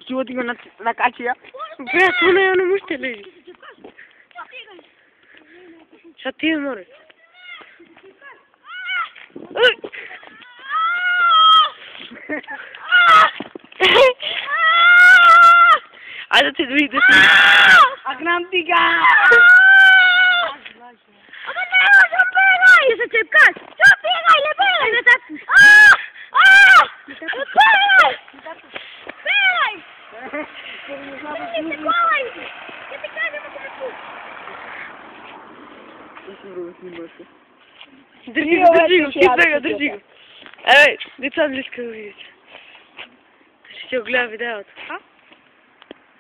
Životinho na caixinha. Preto, né? Eu não mostrei. Já tinha, amor. Ada te doido. Agrantiga. Aga não, já pega! Isso é tipo cá. Já pega, ele pega. Ele tá. Держи его. Эй, лицо близко увидеть. Ты что, гляви, да, вот. А?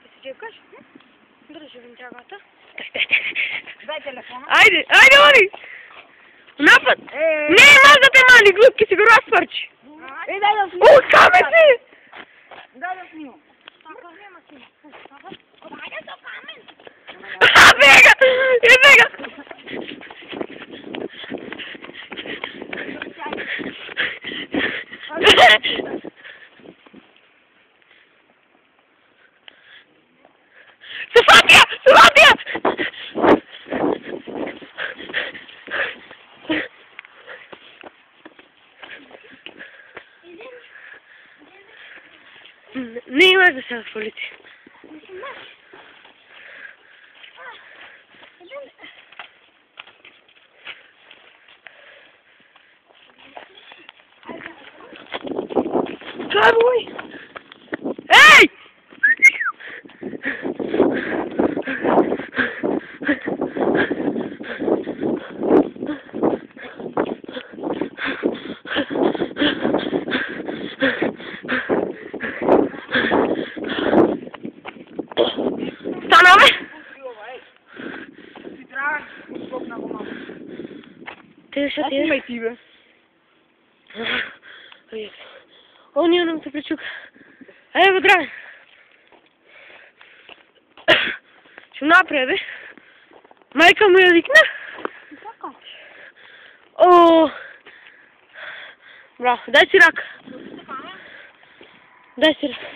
Ты что, каш? Держи, не трогай-то. Дай телефон. Айде, Ори! Напад! Не, маза те мали, глупки си го разпърчи. Дай да снимам. О, камен си! Дай да снимам. Така, няма снимам. Айде до камен. Бега! Бега! Сафатия! Не има да се разполите. Cowboy! Hey! Stanove? Ти ще ти? Снимай ти, бе. О, не, он се причука. Ей, бе, драй. Ще напред, бе. Майка му я викна. О! Браво, дай си ръка. Дай си ръка.